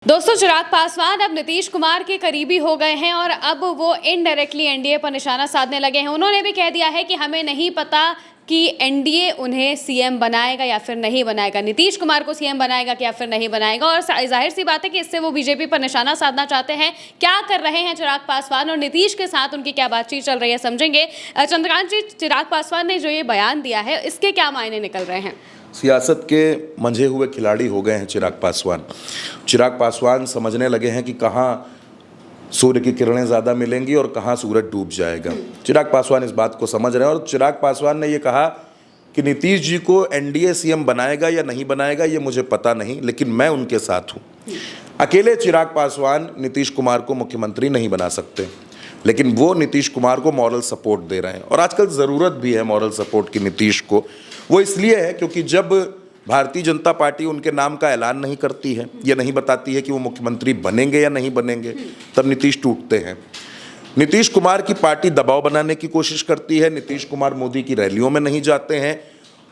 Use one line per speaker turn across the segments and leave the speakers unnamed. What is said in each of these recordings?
दोस्तों, चिराग पासवान अब नीतीश कुमार के करीबी हो गए हैं और अब वो इनडायरेक्टली एनडीए पर निशाना साधने लगे हैं। उन्होंने भी कह दिया है कि हमें नहीं पता कि एनडीए उन्हें सीएम बनाएगा या फिर नहीं बनाएगा, नीतीश कुमार को सीएम बनाएगा या फिर नहीं बनाएगा। और जाहिर सी बात है कि इससे वो बीजेपी पर निशाना साधना चाहते हैं। क्या कर रहे हैं चिराग पासवान और नीतीश के साथ उनकी क्या बातचीत चल रही है, समझेंगे। चंद्रकांत जी, चिराग पासवान ने जो ये बयान दिया है, इसके क्या मायने निकल रहे हैं?
सियासत के मंझे हुए खिलाड़ी हो गए हैं चिराग पासवान। चिराग पासवान समझने लगे हैं कि कहाँ सूर्य की किरणें ज़्यादा मिलेंगी और कहाँ सूरज डूब जाएगा। चिराग पासवान इस बात को समझ रहे हैं और चिराग पासवान ने ये कहा कि नीतीश जी को एनडीए सीएम बनाएगा या नहीं बनाएगा ये मुझे पता नहीं, लेकिन मैं उनके साथ हूँ। अकेले चिराग पासवान नीतीश कुमार को मुख्यमंत्री नहीं बना सकते, लेकिन वो नीतीश कुमार को मॉरल सपोर्ट दे रहे हैं और आजकल ज़रूरत भी है मॉरल सपोर्ट की नीतीश को। वो इसलिए है क्योंकि जब भारतीय जनता पार्टी उनके नाम का ऐलान नहीं करती है, ये नहीं बताती है कि वो मुख्यमंत्री बनेंगे या नहीं बनेंगे, तब नीतीश टूटते हैं। नीतीश कुमार की पार्टी दबाव बनाने की कोशिश करती है। नीतीश कुमार मोदी की रैलियों में नहीं जाते हैं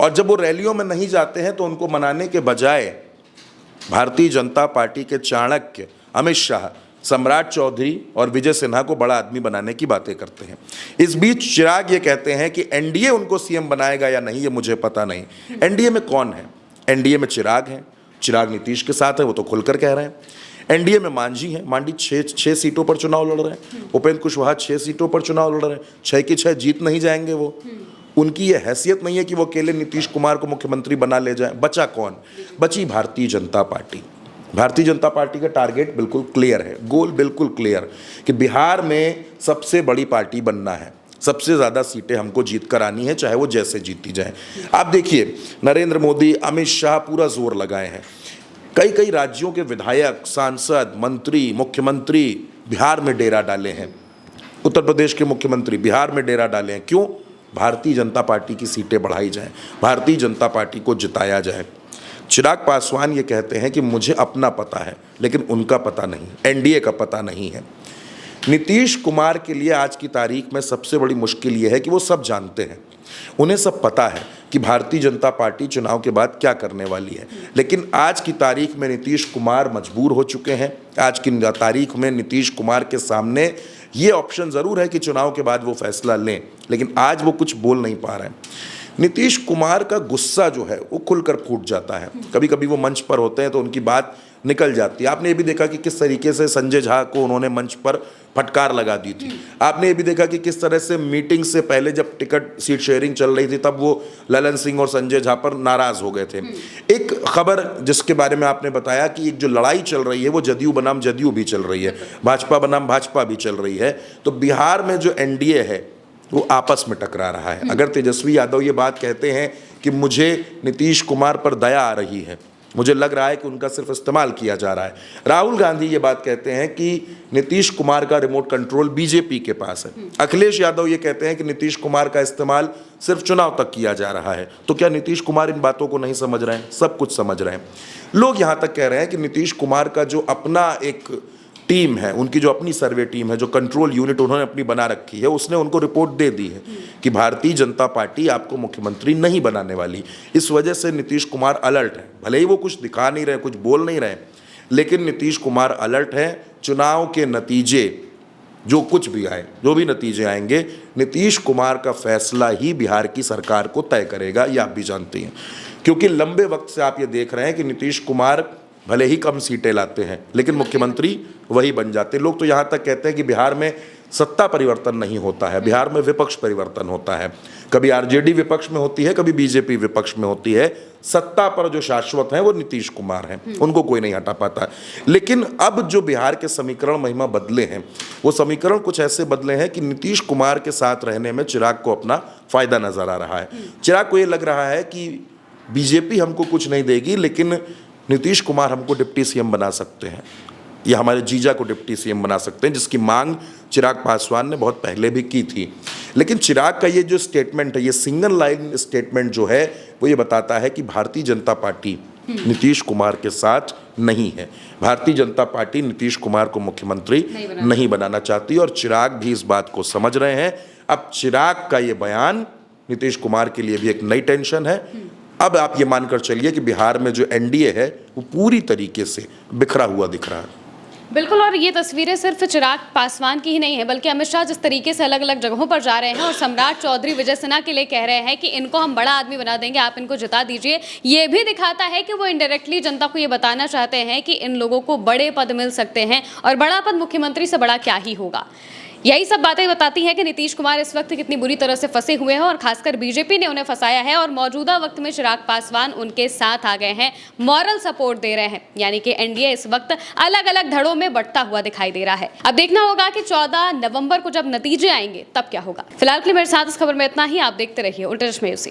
और जब वो रैलियों में नहीं जाते हैं तो उनको मनाने के बजाय भारतीय जनता पार्टी के चाणक्य अमित शाह, सम्राट चौधरी और विजय सिन्हा को बड़ा आदमी बनाने की बातें करते हैं। इस बीच चिराग ये कहते हैं कि एनडीए उनको सीएम बनाएगा या नहीं ये मुझे पता नहीं। एनडीए में कौन है? एनडीए में चिराग है। चिराग नीतीश के साथ है, वो तो खुलकर कह रहे हैं। एनडीए में मांझी है। मांझी छह सीटों पर चुनाव लड़ रहे हैं। उपेंद्र कुशवाहा 6 सीटों पर चुनाव लड़ रहे हैं। 6 की 6 जीत नहीं जाएंगे वो। उनकी ये हैसियत नहीं है कि वो अकेले नीतीश कुमार को मुख्यमंत्री बना ले जाए। बचा कौन? बची भारतीय जनता पार्टी। भारतीय जनता पार्टी का टारगेट बिल्कुल क्लियर है, गोल बिल्कुल क्लियर कि बिहार में सबसे बड़ी पार्टी बनना है, सबसे ज़्यादा सीटें हमको जीत कर आनी है, चाहे वो जैसे जीती जाए। आप देखिए, नरेंद्र मोदी, अमित शाह पूरा जोर लगाए हैं। कई कई राज्यों के विधायक, सांसद, मंत्री, मुख्यमंत्री बिहार में डेरा डाले हैं। उत्तर प्रदेश के मुख्यमंत्री बिहार में डेरा डाले हैं। क्यों? भारतीय जनता पार्टी की सीटें बढ़ाई जाएं, भारतीय जनता पार्टी को जिताया जाए। चिराग पासवान ये कहते हैं कि मुझे अपना पता है लेकिन उनका पता नहीं, एनडीए का पता नहीं है। नीतीश कुमार के लिए आज की तारीख में सबसे बड़ी मुश्किल ये है कि वो सब जानते हैं, उन्हें सब पता है कि भारतीय जनता पार्टी चुनाव के बाद क्या करने वाली है, लेकिन आज की तारीख में नीतीश कुमार मजबूर हो चुके हैं। आज की तारीख में नीतीश कुमार के सामने ये ऑप्शन ज़रूर है कि चुनाव के बाद वो फैसला लें, लेकिन आज वो कुछ बोल नहीं पा रहे हैं। नीतीश कुमार का गुस्सा जो है वो खुलकर फूट जाता है। कभी कभी वो मंच पर होते हैं तो उनकी बात निकल जाती है। आपने ये भी देखा कि किस तरीके से संजय झा को उन्होंने मंच पर फटकार लगा दी थी। आपने ये भी देखा कि किस तरह से मीटिंग से पहले जब टिकट सीट शेयरिंग चल रही थी तब वो ललन सिंह और संजय झा पर नाराज हो गए थे। एक खबर जिसके बारे में आपने बताया कि एक जो लड़ाई चल रही है वो जदयू बनाम जदयू भी चल रही है, भाजपा बनाम भाजपा भी चल रही है। तो बिहार में जो एनडीए है वो आपस में टकरा रहा है। अगर तेजस्वी यादव ये बात कहते हैं कि मुझे नीतीश कुमार पर दया आ रही है, मुझे लग रहा है कि उनका सिर्फ इस्तेमाल किया जा रहा है। राहुल गांधी ये बात कहते हैं कि नीतीश कुमार का रिमोट कंट्रोल बीजेपी के पास है। अखिलेश यादव ये कहते हैं कि नीतीश कुमार का इस्तेमाल सिर्फ चुनाव तक किया जा रहा है। तो क्या नीतीश कुमार इन बातों को नहीं समझ रहे हैं? सब कुछ समझ रहे हैं। लोग यहाँ तक कह रहे हैं कि नीतीश कुमार का जो अपना एक टीम है, उनकी जो अपनी सर्वे टीम है, जो कंट्रोल यूनिट उन्होंने अपनी बना रखी है, उसने उनको रिपोर्ट दे दी है कि भारतीय जनता पार्टी आपको मुख्यमंत्री नहीं बनाने वाली। इस वजह से नीतीश कुमार अलर्ट है। भले ही वो कुछ दिखा नहीं रहे, कुछ बोल नहीं रहे, लेकिन नीतीश कुमार अलर्ट है। चुनाव के नतीजे जो कुछ भी आए, जो भी नतीजे आएंगे, नीतीश कुमार का फैसला ही बिहार की सरकार को तय करेगा, ये आप भी जानते हैं। क्योंकि लंबे वक्त से आप ये देख रहे हैं कि नीतीश कुमार भले ही कम सीटें लाते हैं लेकिन मुख्यमंत्री वही बन जाते हैं। लोग तो यहाँ तक कहते हैं कि बिहार में सत्ता परिवर्तन नहीं होता है, बिहार में विपक्ष परिवर्तन होता है। कभी आरजेडी विपक्ष में होती है, कभी बीजेपी विपक्ष में होती है। सत्ता पर जो शाश्वत हैं वो नीतीश कुमार हैं, उनको कोई नहीं हटा पाता। लेकिन अब जो बिहार के समीकरण महिमा बदले हैं, वो समीकरण कुछ ऐसे बदले हैं कि नीतीश कुमार के साथ रहने में चिराग को अपना फायदा नजर आ रहा है। चिराग को ये लग रहा है कि बीजेपी हमको कुछ नहीं देगी, लेकिन नीतीश कुमार हमको डिप्टी सीएम बना सकते हैं, या हमारे जीजा को डिप्टी सीएम बना सकते हैं, जिसकी मांग चिराग पासवान ने बहुत पहले भी की थी। लेकिन चिराग का ये जो स्टेटमेंट है, ये सिंगल लाइन स्टेटमेंट जो है, वो ये बताता है कि भारतीय जनता पार्टी नीतीश कुमार के साथ नहीं है। भारतीय जनता पार्टी नीतीश कुमार को मुख्यमंत्री नहीं बनाना चाहती और चिराग भी इस बात को समझ रहे हैं। अब चिराग का ये बयान नीतीश कुमार के लिए भी एक नई टेंशन है। अब आप ये मानकर चलिए कि बिहार में जो एनडीए है वो पूरी तरीके से बिखरा हुआ दिख रहा है।
बिल्कुल, और ये तस्वीरें सिर्फ चिराग पासवान की ही नहीं है, बल्कि अमित शाह जिस तरीके से अलग अलग जगहों पर जा रहे हैं और सम्राट चौधरी विजय सिन्हा के लिए कह रहे हैं कि इनको हम बड़ा आदमी बना देंगे, आप इनको जिता दीजिए, ये भी दिखाता है कि वो इनडायरेक्टली जनता को ये बताना चाहते हैं कि इन लोगों को बड़े पद मिल सकते हैं और बड़ा पद मुख्यमंत्री से बड़ा क्या ही होगा। यही सब बातें बताती हैं कि नीतीश कुमार इस वक्त कितनी बुरी तरह से फंसे हुए हैं और खासकर बीजेपी ने उन्हें फंसाया है और मौजूदा वक्त में चिराग पासवान उनके साथ आ गए हैं, मॉरल सपोर्ट दे रहे हैं। यानी कि एनडीए इस वक्त अलग अलग धड़ों में बढ़ता हुआ दिखाई दे रहा है। अब देखना होगा कि 14 नवंबर को जब नतीजे आएंगे तब क्या होगा। फिलहाल के लिए मेरे साथ इस खबर में इतना ही। आप देखते रहिए उल्टा चश्मा यूसी।